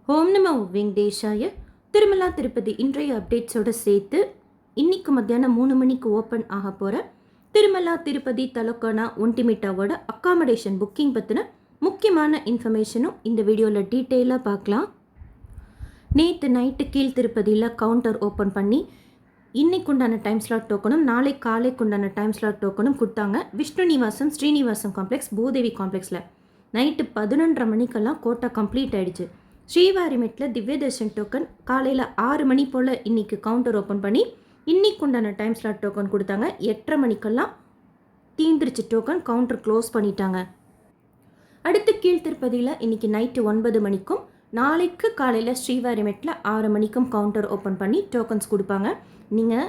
ஓம் நமோ வெங்கடேஷாய. திருமலா திருப்பதி இன்றைய அப்டேட்ஸோட சேர்த்து இன்னைக்கு மத்தியானம் 3 மணிக்கு ஓப்பன் ஆக போகிற திருமலா திருப்பதி தலக்கோனா ஒன்டிமிட்டாவோட அக்காமடேஷன் புக்கிங் பற்றின முக்கியமான இன்ஃபர்மேஷனும் இந்த வீடியோவில் டீட்டெயிலாக பார்க்கலாம். நேற்று நைட்டு கீழ் திருப்பதியில் கவுண்டர் ஓப்பன் பண்ணி இன்னைக்குண்டான டைம் ஸ்லாட் டோக்கனும் நாளை காலைக்குண்டான டைம் ஸ்லாட் டோக்கனும் கொடுத்தாங்க. விஷ்ணு நிவாசம் ஸ்ரீனிவாசம் காம்ப்ளெக்ஸ் பூதேவி காம்ப்ளெக்ஸில் நைட்டு 11:30 மணிக்கெல்லாம் கோட்டா கம்ப்ளீட் ஆகிடுச்சு. ஸ்ரீவாரிமெட்டில் திவ்ய தர்ஷன் டோக்கன் காலையில் 6 மணி போல் இன்றைக்கி கவுண்டர் ஓப்பன் பண்ணி இன்னைக்குண்டான டைம் ஸ்லாட் டோக்கன் கொடுத்தாங்க. 8:30 மணிக்கெல்லாம் தீந்துருச்சு டோக்கன், கவுண்டர் க்ளோஸ் பண்ணிட்டாங்க. அடுத்து கீழ் திருப்பதியில் இன்றைக்கி நைட்டு 9 மணிக்கும் நாளைக்கு காலையில் ஸ்ரீவாரிமெட்டில் 6 மணிக்கும் கவுண்டர் ஓப்பன் பண்ணி டோக்கன்ஸ் கொடுப்பாங்க. நீங்கள்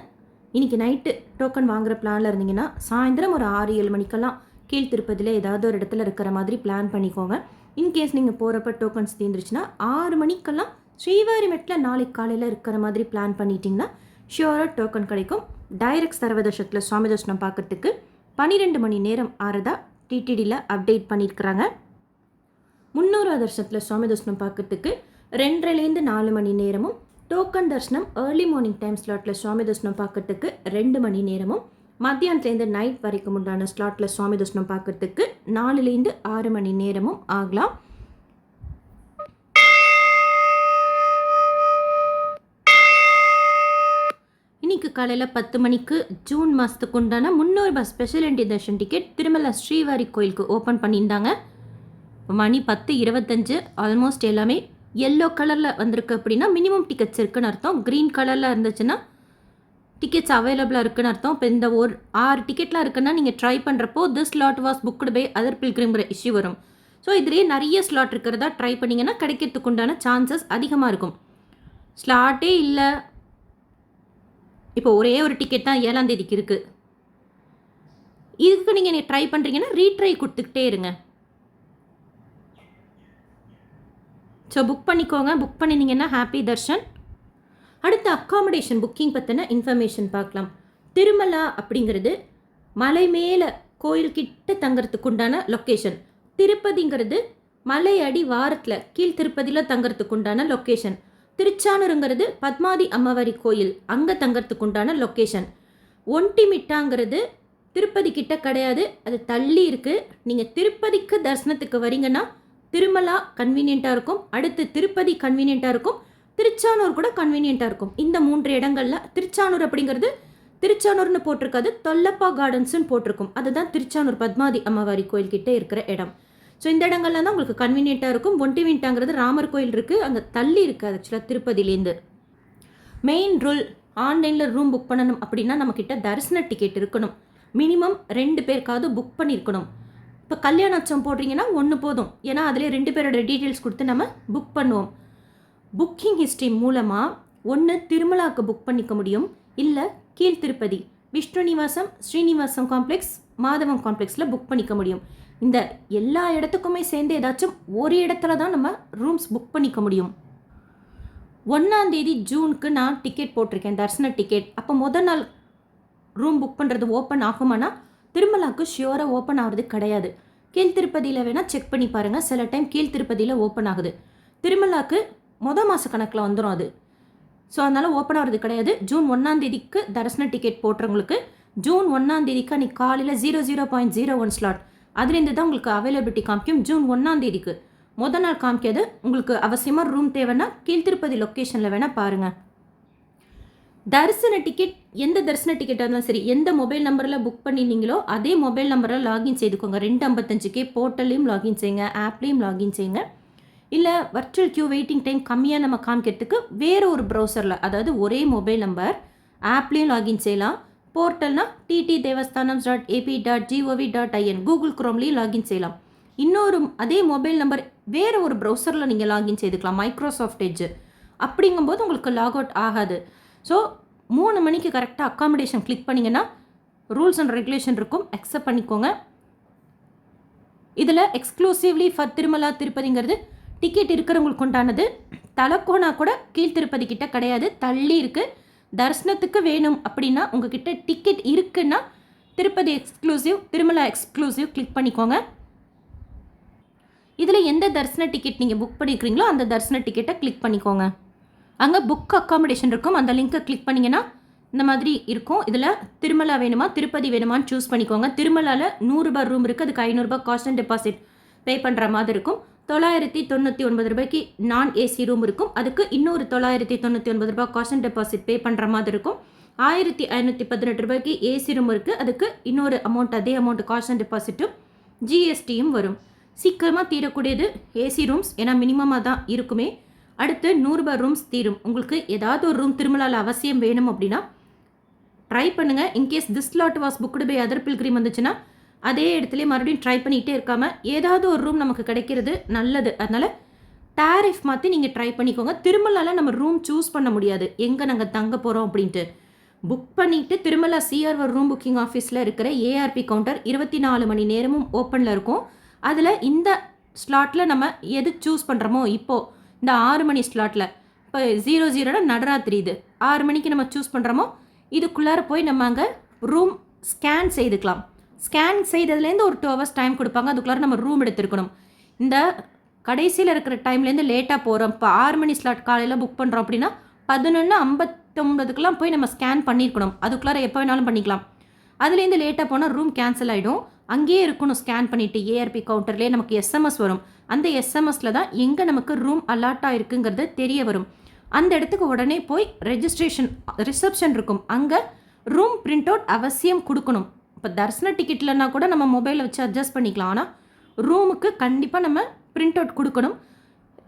இன்றைக்கி நைட்டு டோக்கன் வாங்குகிற பிளானில் இருந்தீங்கன்னா சாயந்தரம் ஒரு 6-7 மணிக்கெல்லாம் கீழ் திருப்பதியில் ஏதாவது ஒரு இடத்துல இருக்கிற மாதிரி பிளான் பண்ணிக்கோங்க. இன்கேஸ் நீங்கள் போகிறப்ப டோக்கன்ஸ் தீர்ந்துருச்சுன்னா 6 மணிக்கெல்லாம் ஸ்ரீவாரிமெட்டில் நாளைக்கு காலையில் இருக்கிற மாதிரி பிளான் பண்ணிட்டீங்கன்னா ஷியோராக டோக்கன் கிடைக்கும். டைரக்ட் சர்வதர்ஷனத்தில் சுவாமி தர்ஷனம் பார்க்குறதுக்கு 12 மணி நேரம் ஆறதா டிடிடியில் அப்டேட் பண்ணியிருக்கிறாங்க. 300 தர்ஷனத்தில் சுவாமி தர்ஷனம் பார்க்குறதுக்கு 2:30லேருந்து 4 மணி நேரமும், டோக்கன் தர்ஷனம் ஏர்லி மார்னிங் டைம் ஸ்லாட்டில் சுவாமி தர்ஷனம் பார்க்குறதுக்கு 2 மணி நேரமும், மத்தியானத்துலேருந்து நைட் வரைக்கும் உண்டான ஸ்லாட்டில் சுவாமி தர்ஷனம் பார்க்குறதுக்கு 4லேருந்து 6 மணி நேரமும் ஆகலாம். இன்னைக்கு காலையில் 10 மணிக்கு ஜூன் மாதத்துக்கு உண்டான 300 special entry Darshan ticket Tirumala Srivari கோயிலுக்கு ஓப்பன் பண்ணியிருந்தாங்க. மணி 10:25 ஆல்மோஸ்ட் எல்லாமே எல்லோ கலரில் வந்திருக்கு. அப்படின்னா மினிமம் டிக்கெட்ஸ் இருக்குன்னு அர்த்தம். க்ரீன் கலரில் இருந்துச்சுன்னா டிக்கெட்ஸ் அவைலபிளாக இருக்குன்னு அர்த்தம். இப்போ இந்த 6 டிக்கெட்லாம் இருக்குன்னா நீங்கள் ட்ரை பண்ணுறப்போ this slot was booked by other பில்கிரிம்ங்கிற இஷ்யூ வரும். ஸோ இதுலேயே நிறைய ஸ்லாட் இருக்கிறதா ட்ரை பண்ணிங்கன்னா கிடைக்கிறதுக்கு உண்டான சான்சஸ் அதிகமாக இருக்கும். ஸ்லாட்டே இல்லை, இப்போ ஒரே ஒரு டிக்கெட் தான் 7ஆம் தேதிக்கு இருக்குது, இதுக்கு நீங்கள் ட்ரை பண்ணுறீங்கன்னா ரீட்ரை கொடுத்துக்கிட்டே இருங்க. ஸோ புக் பண்ணிக்கோங்க. புக் பண்ணினீங்கன்னா ஹாப்பி தர்ஷன். அடுத்த அக்காமடேஷன் புக்கிங் பற்றின இன்ஃபர்மேஷன் பார்க்கலாம். திருமலா அப்படிங்கிறது மலை மேலே கோயில்கிட்ட தங்கிறதுக்கு உண்டான லொக்கேஷன். திருப்பதிங்கிறது மலை அடி வாரத்தில் கீழ் திருப்பதியில் தங்கிறதுக்கு உண்டான லொக்கேஷன். திருச்சானூருங்கிறது பத்மாதி அம்மவாரி கோயில், அங்கே தங்கிறதுக்கு உண்டான லொக்கேஷன். ஒன்டிமிட்டாங்கிறது திருப்பதி கிட்ட கிடையாது, அது தள்ளி இருக்குது. நீங்கள் திருப்பதிக்கு தரிசனத்துக்கு வரீங்கன்னா திருமலா கன்வீனியண்ட்டாக இருக்கும், அடுத்து திருப்பதி கன்வீனியண்ட்டாக இருக்கும், திருச்சானூர் கூட கன்வீனியண்ட்டாக இருக்கும். இந்த 3 இடங்களில் திருச்சானூர் அப்படிங்கிறது திருச்சானூர்னு போட்டிருக்காது, தொல்லப்பா கார்டன்ஸ்னு போட்டிருக்கும். அதுதான் திருச்சானூர் பத்மாதி அம்மவாரி கோயில்கிட்ட இருக்கிற இடம். ஸோ இந்த இடங்கள்லாம் தான் உங்களுக்கு கன்வீனியண்ட்டாக இருக்கும். ஒன்டிமிட்டாங்கிறது ராமர் கோயில் இருக்குது, அங்கே தள்ளி இருக்குது ஆக்சுவலாக திருப்பதியிலேருந்து. மெயின் ரூல், ஆன்லைனில் ரூம் புக் பண்ணணும் அப்படின்னா நம்மக்கிட்ட தரிசன டிக்கெட் இருக்கணும். மினிமம் 2 பேருக்காவது புக் பண்ணியிருக்கணும். இப்போ கல்யாணோற்சவம் போடுறீங்கன்னா 1 போதும், ஏன்னா அதிலே 2 பேரோட டீட்டெயில்ஸ் கொடுத்து நம்ம புக் பண்ணுவோம். புக்கிங் ஹிஸ்ட்ரி மூலமாக ஒன்று திருமலாவுக்கு புக் பண்ணிக்க முடியும், இல்லை கீழ் திருப்பதி விஷ்ணு நிவாசம் ஸ்ரீனிவாசம் காம்ப்ளெக்ஸ் மாதவம் காம்ப்ளெக்ஸில் புக் பண்ணிக்க முடியும். இந்த எல்லா இடத்துக்குமே சேர்ந்து ஏதாச்சும் ஒரு இடத்துல தான் நம்ம ரூம்ஸ் புக் பண்ணிக்க முடியும். 1ஆம் தேதி ஜூனுக்கு நான் டிக்கெட் போட்டிருக்கேன், தரிசன டிக்கெட். அப்போ முதல் நாள் ரூம் புக் பண்ணுறது ஓப்பன் ஆகுமானா திருமலாவுக்கு ஷியோராக ஓப்பன் ஆகிறது கிடையாது. கீழ் திருப்பதியில் வேணால் செக் பண்ணி பாருங்கள், சில டைம் கீழ் திருப்பதியில் ஓப்பன் ஆகுது. திருமலாவுக்கு மாத கணக்கில் வந்துடும் அது. ஸோ அதனால் ஓப்பன் ஆகிறது கிடையாது. ஜூன் 1ஆம் தேதிக்கு தரிசன டிக்கெட் போட்டுறவங்களுக்கு ஜூன் 1ஆம் தேதிக்கு அன்றைக்கி காலையில் 00.01 ஸ்லாட் அதுலேருந்து தான் உங்களுக்கு அவைலபிலிட்டி காமிக்கும். ஜூன் 1ஆம் தேதிக்கு முதல் நாள் காமிக்காது. உங்களுக்கு அவசியமாக ரூம் தேவைன்னா கீழ் திருப்பதி லொக்கேஷனில் வேணால் பாருங்கள். தரிசன டிக்கெட் எந்த தரிசன டிக்கெட்டாக இருந்தாலும் சரி, எந்த மொபைல் நம்பரில் புக் பண்ணியிருந்தீங்களோ அதே மொபைல் நம்பரில் லாகின் செய்துக்கோங்க. 2:55 போர்ட்டல்லையும் லாகின் செய்யுங்க, ஆப்லேயும் லாகின் செய்யுங்க. இல்லை வர்ச்சுவல் கியூ வெயிட்டிங் டைம் கம்மியாக நம்ம காமிக்கிறதுக்கு வேறு ஒரு ப்ரௌசரில், அதாவது ஒரே மொபைல் நம்பர் ஆப்லேயும் லாகின் செய்யலாம். போர்ட்டல்னா ttdevastanams.ap.gov.in கூகுள் குரோம்லேயும் லாகின் செய்யலாம். இன்னொரு அதே மொபைல் நம்பர் வேறு ஒரு ப்ரௌசரில் நீங்கள் லாகின் செய்துக்கலாம், மைக்ரோசாஃப்ட் எட்ஜ். அப்படிங்கும்போது உங்களுக்கு லாக் அவுட் ஆகாது. ஸோ 3 மணிக்கு கரெக்டாக அக்காமடேஷன் கிளிக் பண்ணிங்கன்னா ரூல்ஸ் அண்ட் ரெகுலேஷன் இருக்கும், அக்செப்ட் பண்ணிக்கோங்க. இதில் எக்ஸ்க்ளூசிவ்லி ஃபார் திருமலா திருப்பதிங்கிறது டிக்கெட் இருக்கிறவங்களுக்கு உண்டானது. தலக்கோனா கூட கீழ் திருப்பதி கிட்ட கிடையாது, தள்ளி இருக்குது. தரிசனத்துக்கு வேணும் அப்படின்னா உங்ககிட்ட டிக்கெட் இருக்குன்னா Tirupati exclusive Tirumala exclusive click பண்ணிக்கோங்க. இதில் எந்த தரிசன டிக்கெட் நீங்கள் புக் பண்ணியிருக்கிறீங்களோ அந்த தரிசன டிக்கெட்டை கிளிக் பண்ணிக்கோங்க. அங்கே புக் அக்காமடேஷன் இருக்கும். அந்த லிங்க்கை கிளிக் பண்ணிங்கன்னா இந்த மாதிரி இருக்கும். இதில் திருமலா வேணுமா திருப்பதி வேணுமான்னு சூஸ் பண்ணிக்கோங்க. திருமலாவில் ₹100 ரூம் இருக்குது. அதுக்கு ₹500 காஸ்ட் அண்ட் டெபாசிட் பே பண்ணுற மாதிரி இருக்கும். ₹999 நான் ஏசி ரூம் இருக்கும். அதுக்கு இன்னொரு ₹999 காஸ்ட் அண்ட் டெபாசிட் பே பண்ணுற மாதிரி இருக்கும். ₹1518 ஏசி ரூம் இருக்குது. அதுக்கு இன்னொரு அமௌண்ட், அதே அமௌண்ட் காஸ்ட் அண்ட் டெபாசிட்டும் ஜிஎஸ்டியும் வரும். சீக்கிரமாக தீரக்கூடியது ஏசி ரூம்ஸ், ஏன்னா மினிமமாக தான் இருக்குமே. அடுத்து ₹100 ரூம்ஸ் தீரும். உங்களுக்கு ஏதாவது ஒரு ரூம் திருமலாவில் அவசியம் வேணும் அப்படின்னா ட்ரை பண்ணுங்கள். In case this slot was booked by other pilgrim வந்துச்சுன்னா அதே இடத்துல மறுபடியும் ட்ரை பண்ணிகிட்டே இருக்காமல் ஏதாவது ஒரு ரூம் நமக்கு கிடைக்கிறது நல்லது. அதனால் டேரிஃப் மாற்றி நீங்கள் ட்ரை பண்ணிக்கோங்க. திருமலாவில் நம்ம ரூம் சூஸ் பண்ண முடியாது, எங்கே நாங்கள் தங்க போகிறோம் அப்படின்ட்டு. புக் பண்ணிவிட்டு திருமலா சிஆர்ஆர் ரூம் புக்கிங் ஆஃபீஸில் இருக்கிற ஏஆர்பி கவுண்டர் 24 மணி நேரமும் ஓப்பனில் இருக்கும். அதில் இந்த ஸ்லாட்டில் நம்ம எது சூஸ் பண்ணுறோமோ, இப்போது இந்த 6 மணி ஸ்லாட்டில் இப்போ 00 நடராத்திரி, இது 6 மணிக்கு நம்ம சூஸ் பண்ணுறோமோ இதுக்குள்ளார போய் நம்ம அங்கே ரூம் ஸ்கேன் செய்துக்கலாம். ஸ்கேன் செய்ததுலேருந்து ஒரு 2 hours டைம் கொடுப்பாங்க. அதுக்குள்ளார நம்ம ரூம் எடுத்துருக்கணும். இந்த கடைசியில் இருக்கிற டைம்லேருந்து லேட்டாக போகிறோம். இப்போ 6 மணி ஸ்லாட் காலையில் புக் பண்ணுறோம் அப்படின்னா 11:59 போய் நம்ம ஸ்கேன் பண்ணியிருக்கணும். அதுக்குள்ளார எப்போ வேணாலும் பண்ணிக்கலாம். அதுலேருந்து லேட்டாக போனால் ரூம் கேன்சல் ஆகிடும். அங்கேயே இருக்கணும். ஸ்கேன் பண்ணிவிட்டு ஏஆர்பி கவுண்டர்லேயே நமக்கு எஸ்எம்எஸ் வரும். அந்த எஸ்எம்எஸில் தான் எங்கே நமக்கு ரூம் அலாட் ஆகிருக்குங்கிறது தெரிய வரும். அந்த இடத்துக்கு உடனே போய் ரிசப்ஷன் இருக்கும். அங்கே ரூம் பிரிண்ட் அவுட் அவசியம் கொடுக்கணும். இப்போ தரிசன டிக்கெட்லன்னா கூட நம்ம மொபைலை வச்சு அட்ஜஸ்ட் பண்ணிக்கலாம். ஆனால் ரூமுக்கு கண்டிப்பாக நம்ம பிரிண்ட் அவுட் கொடுக்கணும்.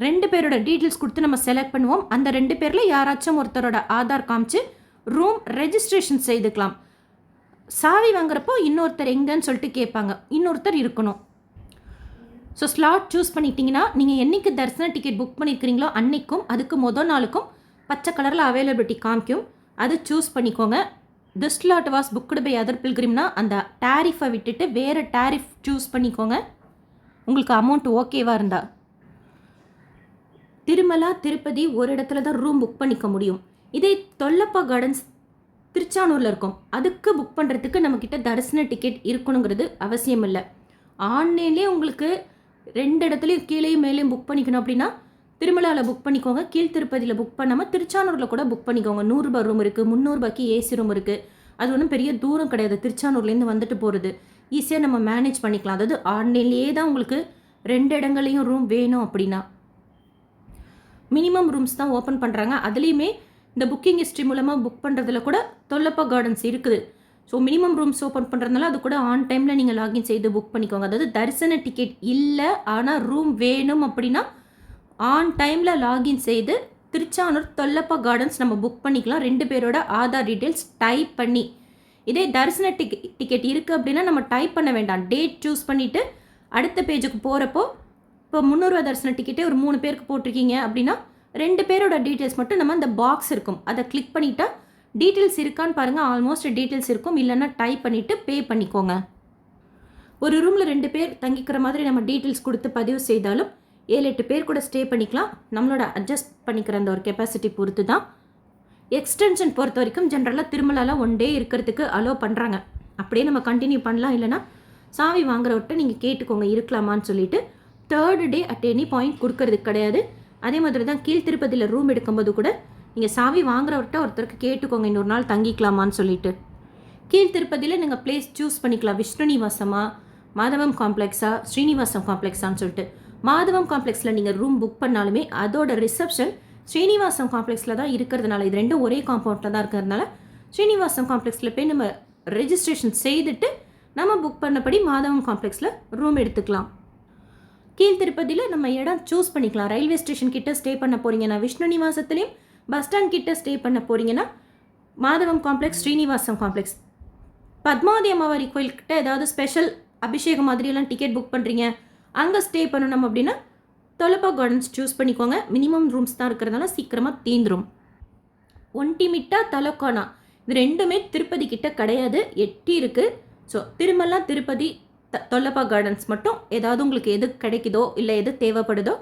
2 பேரோட டீட்டெயில்ஸ் கொடுத்து நம்ம செலக்ட் பண்ணுவோம். அந்த 2 பேரில் யாராச்சும் ஒருத்தரோட ஆதார் காமிச்சு ரூம் ரெஜிஸ்ட்ரேஷன் செய்துக்கலாம். சாவி வாங்குறப்போ இன்னொருத்தர் எங்கன்னு சொல்லிட்டு கேட்பாங்க, இன்னொருத்தர் இருக்கணும். ஸோ ஸ்லாட் சூஸ் பண்ணிட்டீங்கன்னா நீங்கள் என்றைக்கு தரிசன டிக்கெட் புக் பண்ணியிருக்கிறீங்களோ அன்றைக்கும் அதுக்கு மொதல் நாளுக்கும் பச்சை கலரில் அவைலபிலிட்டி காமிக்கும். அது சூஸ் பண்ணிக்கோங்க. This slot was booked by other பில்கிரிம்னா அந்த டேரிஃபை விட்டுட்டு வேறு டேரிஃப் சூஸ் பண்ணிக்கோங்க. உங்களுக்கு அமௌண்ட் ஓகேவாக இருந்தால். திருமலா திருப்பதி ஒரு இடத்துல தான் ரூம் புக் பண்ணிக்க முடியும். இதே தொல்லப்பா கார்டன்ஸ் திருச்சானூரில் இருக்கும். அதுக்கு புக் பண்ணுறதுக்கு நம்மக்கிட்ட தரிசன டிக்கெட் இருக்கணுங்கிறது அவசியம் இல்லை. ஆன்லைன்லேயே உங்களுக்கு 2 இடத்துலையும் கீழேயும் மேலேயும் புக் பண்ணிக்கணும் அப்படின்னா திருமலாவில் புக் பண்ணிக்கோங்க. கீழ் திருப்பதியில் புக் பண்ணாமல் திருச்சானூரில் கூட புக் பண்ணிக்கோங்க. ₹100 ரூம் இருக்குது, ₹300 ஏசி ரூம் இருக்குது. அது ஒன்றும் பெரிய தூரம் கிடையாது. திருச்சானூர்லேருந்து வந்துட்டு போகிறது ஈஸியாக நம்ம மேனேஜ் பண்ணிக்கலாம். அதாவது ஆன்லைன்லேயே தான் உங்களுக்கு 2 இடங்களையும் ரூம் வேணும் அப்படின்னா மினிமம் ரூம்ஸ் தான் ஓப்பன் பண்ணுறாங்க. அதுலேயுமே இந்த புக்கிங் ஹிஸ்ட்ரி மூலமாக புக் பண்ணுறதுல கூட தொல்லப்பா கார்டன்ஸ் இருக்குது. ஸோ மினிமம் ரூம்ஸ் ஓப்பன் பண்ணுறதுனால அது கூட ஆன் டைமில் நீங்கள் லாகின் செய்து புக் பண்ணிக்கோங்க. அதாவது தரிசன டிக்கெட் இல்லை ஆனால் ரூம் வேணும் அப்படின்னா ஆன் டைமில் லாகின் செய்து திருச்சானூர் தொல்லப்பா கார்டன்ஸ் நம்ம புக் பண்ணிக்கலாம். 2 பேரோட ஆதார் டீட்டெயில்ஸ் டைப் பண்ணி. இதே தரிசன டிக்கெட் இருக்குது அப்படின்னா நம்ம டைப் பண்ண வேண்டாம். டேட் சூஸ் பண்ணிவிட்டு அடுத்த பேஜுக்கு போகிறப்போ இப்போ ₹300 தரிசன டிக்கெட்டே ஒரு 3 பேருக்கு போட்டிருக்கீங்க அப்படின்னா 2 பேரோட டீட்டெயில்ஸ் மட்டும் நம்ம அந்த பாக்ஸ் இருக்கும் அதை கிளிக் பண்ணிட்டா டீட்டெயில்ஸ் இருக்கான்னு பாருங்கள். ஆல்மோஸ்ட் டீட்டெயில்ஸ் இருக்கும். இல்லைன்னா டைப் பண்ணிவிட்டு பே பண்ணிக்கோங்க. ஒரு ரூமில் 2 பேர் தங்கிக்கிற மாதிரி நம்ம டீட்டெயில்ஸ் கொடுத்து பதிவு செய்தாலும் 7-8 பேர் கூட ஸ்டே பண்ணிக்கலாம். நம்மளோட அட்ஜஸ்ட் பண்ணிக்கிற அந்த ஒரு கெப்பாசிட்டி பொறுத்து தான். எக்ஸ்டென்ஷன் பொறுத்த வரைக்கும் ஜென்ரலாக திருமலாவில் 1 டே இருக்கிறதுக்கு அலோவ் பண்ணுறாங்க. அப்படியே நம்ம கண்டினியூ பண்ணலாம். இல்லைனா சாவி வாங்குறவர்கிட்ட நீங்கள் கேட்டுக்கோங்க இருக்கலாமான்னு சொல்லிட்டு. 3rd day at any point கொடுக்கறது கிடையாது. அதே மாதிரி தான் கீழ் திருப்பதியில் ரூம் எடுக்கும்போது கூட நீங்கள் சாவி வாங்குறவர்கிட்ட ஒருத்தருக்கு கேட்டுக்கோங்க இன்னொரு நாள் தங்கிக்கலாமான்னு சொல்லிட்டு. கீழ் திருப்பதியில் நீங்கள் பிளேஸ் சூஸ் பண்ணிக்கலாம். விஷ்ணு நிவாசமா, மாதவம் காம்ப்ளெக்ஸா, ஸ்ரீனிவாசம் காம்ப்ளெக்ஸான்னு சொல்லிட்டு. மாதவம் காம்ப்ளெக்ஸில் நீங்கள் ரூம் புக் பண்ணாலுமே அதோட ரிசப்ஷன் ஸ்ரீனிவாசம் காம்ப்ளெக்ஸில் தான் இருக்கிறதுனால, இது 2 ஒரே காம்பவுண்டில் தான் இருக்கிறதுனால ஸ்ரீனிவாசம் காம்ப்ளெக்ஸில் போய் நம்ம ரெஜிஸ்ட்ரேஷன் செய்துட்டு நம்ம புக் பண்ணபடி மாதவம் காம்ப்ளெக்ஸில் ரூம் எடுத்துக்கலாம். கீழ் திருப்பதியில் நம்ம இடம் சூஸ் பண்ணிக்கலாம். ரயில்வே ஸ்டேஷன் கிட்ட ஸ்டே பண்ண போகிறீங்கன்னா விஷ்ணு நிவாசத்துலேயும், பஸ் ஸ்டாண்ட் கிட்ட ஸ்டே பண்ண போகிறீங்கன்னா மாதவம் காம்ப்ளெக்ஸ், ஸ்ரீனிவாசம் காம்ப்ளெக்ஸ். பத்மாவதி அம்மாவாரி கோயில்கிட்ட ஏதாவது ஸ்பெஷல் அபிஷேகம் மாதிரியெல்லாம் டிக்கெட் புக் பண்ணுறீங்க, அங்கே ஸ்டே பண்ணணும் அப்படின்னா தொல்லப்பா கார்டன்ஸ் சூஸ் பண்ணிக்கோங்க. மினிமம் ரூம்ஸ் தான் இருக்கிறதுனால சீக்கிரமாக தீந்துரும். ஒன்டிமிட்டா, தலோக்கானா இது 2மே திருப்பதி கிட்ட கிடையாது, எட்டி இருக்குது. ஸோ திருமலா திருப்பதி தொல்லப்பா கார்டன்ஸ் மட்டும் ஏதாவது உங்களுக்கு எது கிடைக்குதோ இல்லை எது தேவைப்படுதோ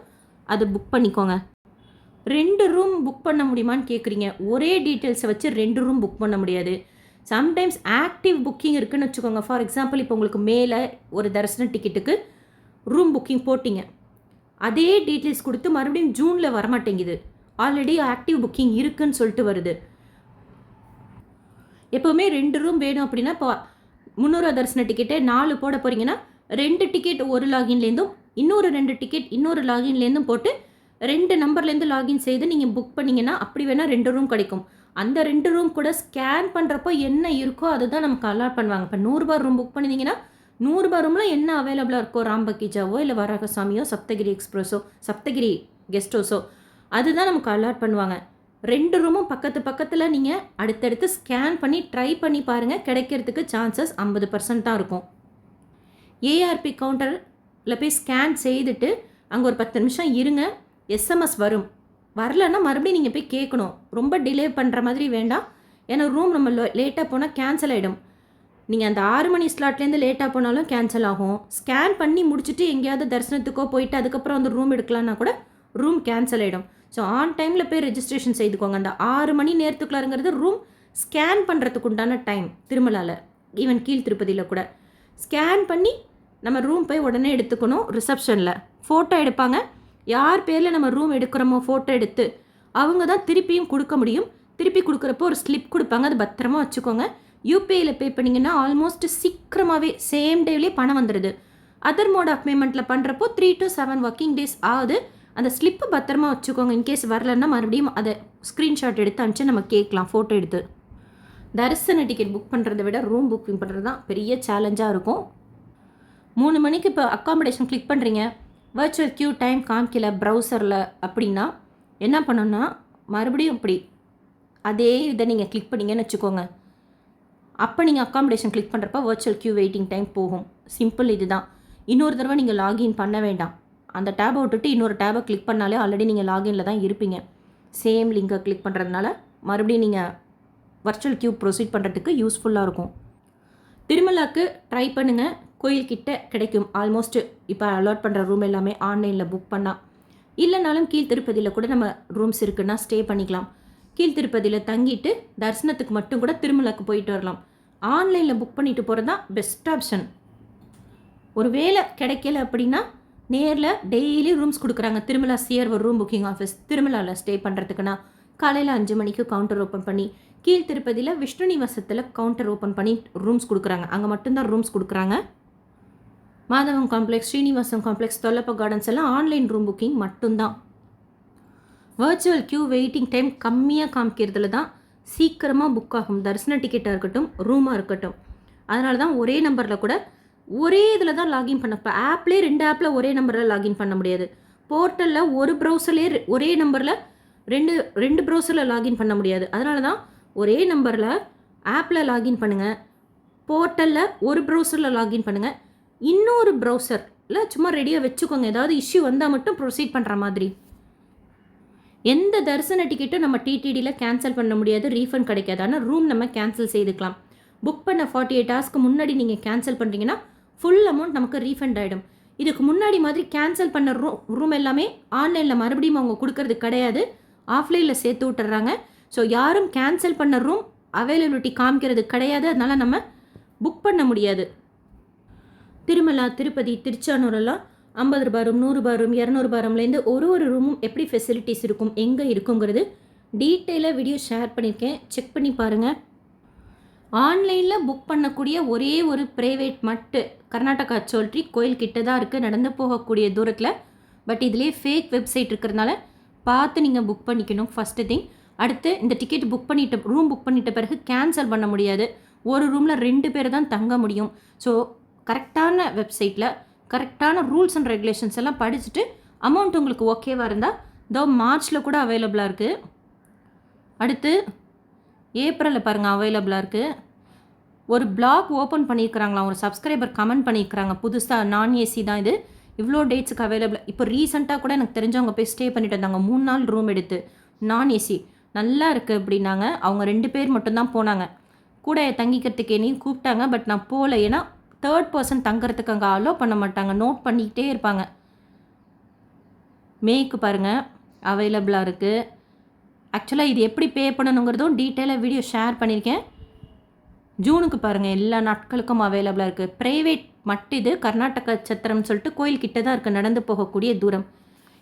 அது புக் பண்ணிக்கோங்க. 2 ரூம் புக் பண்ண முடியுமான்னு கேட்குறீங்க. ஒரே டீட்டெயில்ஸை வச்சு 2 ரூம் புக் பண்ண முடியாது. சம்டைம்ஸ் ஆக்டிவ் புக்கிங் இருக்குதுன்னு வச்சுக்கோங்க. ஃபார் எக்ஸாம்பிள் இப்போ உங்களுக்கு மேலே ஒரு தரிசன டிக்கெட்டுக்கு ரூம் புக்கிங் போட்டிங்க, அதே டீட்டெயில்ஸ் கொடுத்து மறுபடியும் ஜூனில் வரமாட்டேங்குது. ஆல்ரெடி ஆக்டிவ் புக்கிங் இருக்குன்னு சொல்லிட்டு வருது. எப்போவுமே 2 ரூம் வேணும் அப்படின்னா, இப்போ 300 தரிசன டிக்கெட்டே 4 போட போகிறீங்கன்னா 2 டிக்கெட் ஒரு லாகின்லேருந்தும் இன்னொரு 2 டிக்கெட் இன்னொரு லாகின்லேருந்தும் போட்டு 2 நம்பர்லேருந்து லாகின் செய்து நீங்கள் புக் பண்ணிங்கன்னா அப்படி வேணால் 2 ரூம் கிடைக்கும். அந்த 2 ரூம் கூட ஸ்கேன் பண்ணுறப்போ என்ன இருக்கோ அதுதான் நமக்கு அலாட் பண்ணுவாங்க. இப்போ 100 ரூபா ரூம் புக் பண்ணிங்கன்னா 100 ரூபா ரூமில் என்ன அவைலபிளாக இருக்கோ, ராம்பகிஜாவோ இல்லை வராகசாமியோ சப்தகிரி எக்ஸ்பிரஸோ சப்தகிரி கெஸ்ட் ஹவுஸோ அதுதான் நமக்கு அலாட் பண்ணுவாங்க. 2 ரூமும் பக்கத்து பக்கத்தில் நீங்கள் அடுத்தடுத்து ஸ்கேன் பண்ணி ட்ரை பண்ணி பாருங்கள். கிடைக்கிறதுக்கு சான்சஸ் 50% தான் இருக்கும். ஏஆர்பி கவுண்டரில் போய் ஸ்கேன் செய்துட்டு அங்கே ஒரு 10 நிமிஷம் இருங்க. எஸ்எம்எஸ் வரும். வரலன்னா மறுபடியும் நீங்கள் போய் கேட்கணும். ரொம்ப டிலே பண்ணுற மாதிரி வேண்டாம். ஏன்னா ரூம் நம்ம லேட்டாக போனால் கேன்சல் ஆகிடும். நீங்கள் அந்த 6 மணி ஸ்லாட்லேருந்து லேட்டாக போனாலும் கேன்சல் ஆகும். ஸ்கேன் பண்ணி முடிச்சுட்டு எங்கேயாவது தரிசனத்துக்கோ போயிட்டு அதுக்கப்புறம் வந்து ரூம் எடுக்கலான்னா கூட ரூம் கேன்சல் ஆகிடும். ஸோ ஆன் டைமில் போய் ரெஜிஸ்ட்ரேஷன் செய்துக்கோங்க. அந்த 6 மணி நேரத்துக்குள்ளாருங்கிறது ரூம் ஸ்கேன் பண்ணுறதுக்கு உண்டான டைம். திருமலாவில் ஈவன் கீழ் திருப்பதியில் கூட ஸ்கேன் பண்ணி நம்ம ரூம் போய் உடனே எடுத்துக்கணும். ரிசப்ஷனில் ஃபோட்டோ எடுப்பாங்க. யார் பேரில் நம்ம ரூம் எடுக்கிறோமோ ஃபோட்டோ எடுத்து அவங்க தான் திருப்பியும் கொடுக்க முடியும். திருப்பி கொடுக்குறப்போ ஒரு ஸ்லிப் கொடுப்பாங்க. அது பத்திரமா வச்சுக்கோங்க. யூபிஐயில் பே பண்ணிங்கன்னா ஆல்மோஸ்ட் சீக்கிரமாகவே சேம் டேவிலே பணம் வந்துடுது. அதர் மோட் ஆஃப் பேமெண்ட்டில் பண்ணுறப்போ 3 to 7 ஒர்க்கிங் டேஸ் ஆகுது. அந்த ஸ்லிப்பு பத்திரமா வச்சுக்கோங்க. இன்கேஸ் வரலன்னா மறுபடியும் அதை ஸ்க்ரீன்ஷாட் எடுத்து அனுப்பிச்சு நம்ம கேட்கலாம் ஃபோட்டோ எடுத்து. தரிசன டிக்கெட் புக் பண்ணுறதை விட ரூம் புக்கிங் பண்ணுறது தான் பெரிய சேலஞ்சாக இருக்கும். 3 மணிக்கு இப்போ அக்காமடேஷன் கிளிக் பண்ணுறீங்க, வர்ச்சுவல் க்யூ டைம் காமிக்கல ப்ரௌசரில் அப்படின்னா என்ன பண்ணணும்னா மறுபடியும் இப்படி அதே இதை நீங்கள் கிளிக் பண்ணிங்கன்னு வச்சுக்கோங்க. அப்போ நீங்கள் அக்காமடேஷன் கிளிக் பண்ணுறப்ப வர்ச்சுவல் க்யூ வெயிட்டிங் டைம் போகும். சிம்பிள் இது தான். இன்னொரு தடவை நீங்கள் லாகின் பண்ண வேண்டாம். அந்த டேபை விட்டுட்டு இன்னொரு டேபை கிளிக் பண்ணாலே ஆல்ரெடி நீங்கள் லாகினில் தான் இருப்பீங்க. சேம் லிங்கை கிளிக் பண்ணுறதுனால மறுபடியும் நீங்கள் வர்ச்சுவல் க்யூ ப்ரொசீட் பண்ணுறதுக்கு யூஸ்ஃபுல்லாக இருக்கும். திருமலாக்கு ட்ரை பண்ணுங்கள். கோயில்கிட்ட கிடைக்கும். ஆல்மோஸ்ட் இப்போ அலாட் பண்ணுற ரூம் எல்லாமே ஆன்லைனில் புக் பண்ணால். இல்லைனாலும் கீழ் திருப்பதியில் கூட நம்ம ரூம்ஸ் இருக்குன்னா ஸ்டே பண்ணிக்கலாம். கீழ் திருப்பதியில் தங்கிட்டு தரிசனத்துக்கு மட்டும் கூட திருமலாக்கு போயிட்டு வரலாம். ஆன்லைனில் புக் பண்ணிட்டு போகிறது தான் பெஸ்ட் ஆப்ஷன். ஒரு வேளை கிடைக்கல அப்படின்னா நேரில் டெய்லி ரூம்ஸ் கொடுக்குறாங்க. Tirumala CRO room booking office திருமலாவில் ஸ்டே பண்ணுறதுக்குன்னா காலையில் 5 மணிக்கு கவுண்டர் ஓப்பன் பண்ணி, கீழ் திருப்பதியில் விஷ்ணு நிவாசத்தில் கவுண்டர் ஓப்பன் பண்ணி ரூம்ஸ் கொடுக்குறாங்க. அங்கே மட்டும்தான் ரூம்ஸ் கொடுக்குறாங்க. Madhavam complex, Srinivasam complex, Thollappa gardens எல்லாம் ஆன்லைன் ரூம் புக்கிங் மட்டும்தான். வர்ச்சுவல் க்யூ வெயிட்டிங் டைம் கம்மியாக காமிக்கிறதுல தான் சீக்கிரமாக புக் ஆகும். தரிசன டிக்கெட்டாக இருக்கட்டும், ரூமாக இருக்கட்டும். அதனால தான் ஒரே நம்பரில் கூட ஒரே இதில் தான் லாகின் பண்ண. இப்போ ஆப்லேயே 2 ஆப்பில் ஒரே நம்பரில் லாகின் பண்ண முடியாது. போர்ட்டலில் ஒரு ப்ரௌசர்லேயே ஒரே நம்பரில் ரெண்டு ப்ரௌசரில் லாகின் பண்ண முடியாது. அதனால தான் ஒரே நம்பரில் ஆப்பில் லாகின் பண்ணுங்கள். போர்ட்டலில் ஒரு ப்ரௌசரில் லாகின் பண்ணுங்கள். இன்னொரு ப்ரௌசரில் சும்மா ரெடியாக வச்சுக்கோங்க. ஏதாவது இஷ்யூ வந்தால் மட்டும் ப்ரொசீட் பண்ணுற மாதிரி. எந்த தரிசன டிக்கெட்டும் நம்ம டிடிடியில் கேன்சல் பண்ண முடியாது, ரீஃபண்ட் கிடைக்காது. ஆனால் ரூம் நம்ம கேன்சல் செய்துக்கலாம். புக் பண்ண 48 ஹவர்ஸ்க்கு முன்னாடி நீங்கள் கேன்சல் பண்ணுறீங்கன்னா ஃபுல் அமௌண்ட் நமக்கு ரீஃபண்ட் ஆகிடும். இதுக்கு முன்னாடி மாதிரி கேன்சல் பண்ண ரூம் எல்லாமே ஆன்லைனில் மறுபடியும் அவங்க கொடுக்கறது கிடையாது. ஆஃப்லைனில் சேர்த்து விட்டுறாங்க. ஸோ யாரும் கேன்சல் பண்ண ரூம் அவைலபிலிட்டி காமிக்கிறது கிடையாது. அதனால் நம்ம புக் பண்ண முடியாது. திருமலா, திருப்பதி, திருச்சானூரெல்லாம் 50 ரூபா ரூம், 100 ரூபா ரூம், 200 ரூபா ரூம்லேருந்து ஒரு ரூமும் எப்படி ஃபெசிலிட்டிஸ் இருக்கும், எங்கே இருக்குங்கிறது டீட்டெயிலாக வீடியோ ஷேர் பண்ணியிருக்கேன். செக் பண்ணி பாருங்கள். ஆன்லைனில் புக் பண்ணக்கூடிய ஒரே ஒரு ப்ரைவேட் மட்டு கர்நாடகா சோல்ட்ரி கோயில்கிட்ட தான் இருக்குது, நடந்து போகக்கூடிய தூரத்தில். பட் இதுலேயே ஃபேக் வெப்சைட் இருக்கிறதுனால பார்த்து நீங்கள் புக் பண்ணிக்கணும். First thing. அடுத்து இந்த டிக்கெட் புக் பண்ணிட்டு ரூம் புக் பண்ணிட்ட பிறகு கேன்சல் பண்ண முடியாது. ஒரு ரூமில் 2 பேர் தான் தங்க முடியும். ஸோ கரெக்டான வெப்சைட்டில் கரெக்டான ரூல்ஸ் அண்ட் ரெகுலேஷன்ஸ் எல்லாம் படிச்சுட்டு அமௌண்ட் உங்களுக்கு ஓகேவாக இருந்தால் இதோ மார்ச்சில் கூட அவைலபிளாக இருக்குது. அடுத்து ஏப்ரலில் பாருங்கள் அவைலபிளாக இருக்குது. ஒரு பிளாக் ஓப்பன் பண்ணியிருக்கிறாங்களா, ஒரு சப்ஸ்கிரைபர் கமெண்ட் பண்ணியிருக்கிறாங்க. புதுசாக நான் ஏசி தான் இது, இவ்வளோ டேட்ஸுக்கு அவைலபிள். இப்போ ரீசெண்டாக கூட எனக்கு தெரிஞ்சவங்க போய் ஸ்டே பண்ணிட்டு வந்தாங்க. 3 நாள் ரூம் எடுத்து நான் ஏசி நல்லா இருக்குது அப்படின்னாங்க. அவங்க 2 பேர் மட்டும்தான் போனாங்க. கூட தங்கிக்கிறதுக்கு என்னையும் கூப்பிட்டாங்க. பட் நான் போகல. ஏன்னா 3rd பர்சன் தங்குறதுக்கு அங்கே அலோவ் பண்ண மாட்டாங்க. நோட் பண்ணிக்கிட்டே இருப்பாங்க. மேக்கு பாருங்கள் அவைலபிளாக இருக்குது. ஆக்சுவலாக இது எப்படி பே பண்ணணுங்கிறதும் டீட்டெயிலாக வீடியோ ஷேர் பண்ணியிருக்கேன். ஜூனுக்கு பாருங்கள் எல்லா நாட்களுக்கும் அவைலபிளாக இருக்குது. ப்ரைவேட் மட்டும் இது கர்நாடகா சத்திரம்னு சொல்லிட்டு கோயில்கிட்ட தான் இருக்குது, நடந்து போகக்கூடிய தூரம்.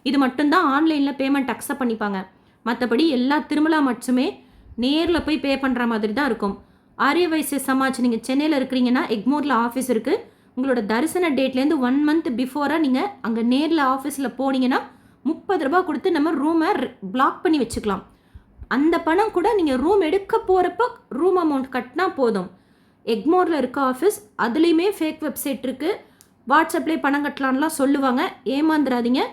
இது மட்டும்தான் ஆன்லைனில் பேமெண்ட் அக்செப்ட் பண்ணிப்பாங்க. மற்றபடி எல்லா திருமலா மட்டுமே நேரில் போய் பே பண்ணுற மாதிரி தான் இருக்கும். ஆரிய வைசிய சமாஜ் நீங்கள் சென்னையில் இருக்கிறீங்கன்னா எக்மோரில் ஆஃபீஸ் இருக்குது. உங்களோட தரிசன டேட்லேருந்து 1 மந்த் பிஃபோராக நீங்கள் அங்கே நேரில் ஆஃபீஸில் போனீங்கன்னா 30 ரூபா கொடுத்து நம்ம ரூமை பிளாக் பண்ணி வச்சுக்கலாம். அந்த பணம் கூட நீங்கள் ரூம் எடுக்க போகிறப்போ ரூம் அமௌண்ட் கட்டினா போதும். எக்மோரில் இருக்க ஆஃபீஸ் அதுலேயுமே ஃபேக் வெப்சைட் இருக்குது. வாட்ஸ்அப்லேயே பணம் கட்டலான்லாம் சொல்லுவாங்க. ஏமாந்துடாதீங்க.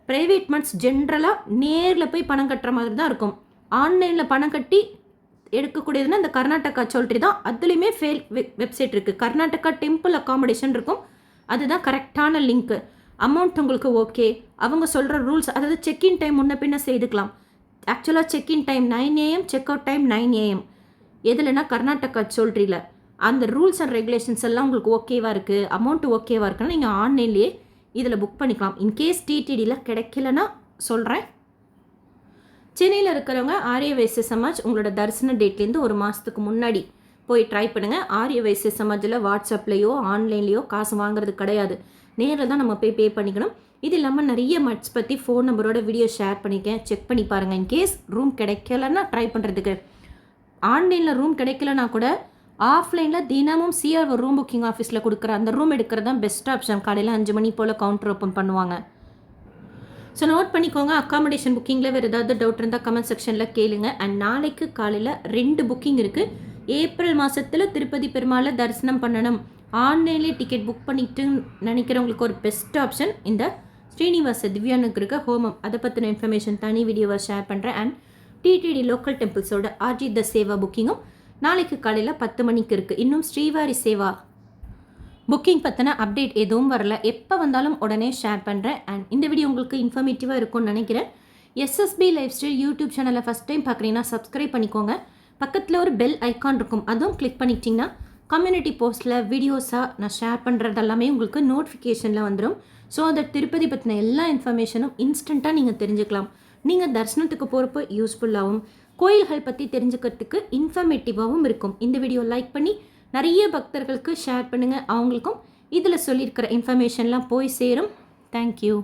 ப்ரைவேட் மட்ஸ் ஜென்ரலாக நேரில் போய் பணம் கட்டுற மாதிரி தான் இருக்கும். ஆன்லைனில் பணம் கட்டி எடுக்கக்கூடியதுன்னா இந்த கர்நாடகா சோல்ட்ரி தான். அதுலேயுமே ஃபேக் வெப்சைட் இருக்குது. கர்நாடகா டெம்பிள் அகாமடேஷன் இருக்கும். அதுதான் கரெக்டான லிங்க்கு. அமௌண்ட் உங்களுக்கு ஓகே, அவங்க சொல்கிற ரூல்ஸ், அதாவது செக்இன் டைம் முன்ன பின்ன செய்துக்கலாம். ஆக்சுவலாக check in time 9 AM, check out time 9 AM. எதுலன்னா கர்நாடகா சோல்ட்ரியில் அந்த ரூல்ஸ் அண்ட் ரெகுலேஷன்ஸ் எல்லாம் உங்களுக்கு ஓகேவாக இருக்குது, அமௌண்ட்டு ஓகேவாக இருக்குன்னா நீங்கள் ஆன்லைன்லேயே இதில் புக் பண்ணிக்கலாம். இன்கேஸ் டிடிடியில் கிடைக்கலன்னா சொல்கிறேன். சென்னையில் இருக்கிறவங்க ஆரிய வைசிய சமாஜ் உங்களோட தரிசன டேட்லேருந்து 1 மாதத்துக்கு முன்னாடி போய் ட்ரை பண்ணுங்கள். ஆரிய வைசிய சமாஜில் வாட்ஸ்அப்லேயோ ஆன்லைன்லேயோ காசு வாங்குறது கிடையாது. நேரில் தான் நம்ம போய் பே பண்ணிக்கணும். இது இல்லாமல் நிறைய மட்ஸ் பற்றி ஃபோன் நம்பரோட வீடியோ ஷேர் பண்ணிக்கேன், செக் பண்ணி பாருங்கள். இன்கேஸ் ரூம் கிடைக்கலன்னா ட்ரை பண்ணுறதுக்கு. ஆன்லைனில் ரூம் கிடைக்கலனா கூட ஆஃப்லைனில் தினமும் சிஆர்ஓ ரூம் புக்கிங் ஆஃபீஸில் கொடுக்குற அந்த ரூம் எடுக்கிறது தான் பெஸ்ட் ஆப்ஷன். காலையில் 5 மணி போல் கவுண்டர் ஓப்பன் பண்ணுவாங்க. ஸோ நோட் பண்ணிக்கோங்க. அக்காமடேஷன் புக்கிங்கில் வேறு ஏதாவது டவுட் இருந்தால் கமெண்ட் செக்ஷனில் கேளுங்க. அண்ட் நாளைக்கு காலையில் 2 புக்கிங் இருக்குது. ஏப்ரல் மாதத்தில் திருப்பதி பெருமாளை தரிசனம் பண்ணணும், ஆன்லைன்லேயே டிக்கெட் புக் பண்ணிட்டு நினைக்கிறவங்களுக்கு ஒரு பெஸ்ட் ஆப்ஷன் இந்த ஸ்ரீனிவாச திவ்யானுக்கு இருக்க ஹோமம். அதை பற்றின இன்ஃபர்மேஷன் தனி வீடியோவை ஷேர் பண்ணுறேன். அண்ட் டிடிடி லோக்கல் டெம்பிள்ஸோட ஆர்ஜி த சேவா புக்கிங்கும் நாளைக்கு காலையில் 10 மணிக்கு இருக்குது. இன்னும் ஸ்ரீவாரி சேவா புக்கிங் பற்றின அப்டேட் எதுவும் வரல. எப்போ வந்தாலும் உடனே ஷேர் பண்ணுறேன். அண்ட் இந்த வீடியோ உங்களுக்கு இன்ஃபர்மேட்டிவாக இருக்கும்னு நினைக்கிறேன். எஸ்எஸ்பி லைஃப் ஸ்டைல் யூடியூப் சேனலை ஃபஸ்ட் டைம் பார்க்குறீங்கன்னா சப்ஸ்கிரைப் பண்ணிக்கோங்க. பக்கத்தில் ஒரு பெல் ஐக்கான் இருக்கும், அதுவும் கிளிக் பண்ணிக்கிட்டிங்கன்னா கம்யூனிட்டி போஸ்ட்டில் வீடியோஸாக நான் ஷேர் பண்ணுறது எல்லாமே உங்களுக்கு நோட்டிஃபிகேஷனில் வந்துடும். ஸோ அதை திருப்பதி பற்றின எல்லா இன்ஃபர்மேஷனும் இன்ஸ்டண்ட்டாக நீங்கள் தெரிஞ்சுக்கலாம். நீங்கள் தரிசனத்துக்கு போகிறப்போ யூஸ்ஃபுல்லாகவும் கோயில்கள் பற்றி தெரிஞ்சுக்கிறதுக்கு இன்ஃபர்மேட்டிவாகவும் இருக்கும். இந்த வீடியோ லைக் பண்ணி நிறைய பக்தர்களுக்கு ஷேர் பண்ணுங்கள். அவங்களுக்கும் இதில் சொல்லியிருக்கிற இன்ஃபர்மேஷன்லாம் போய் சேரும். தேங்க்யூ.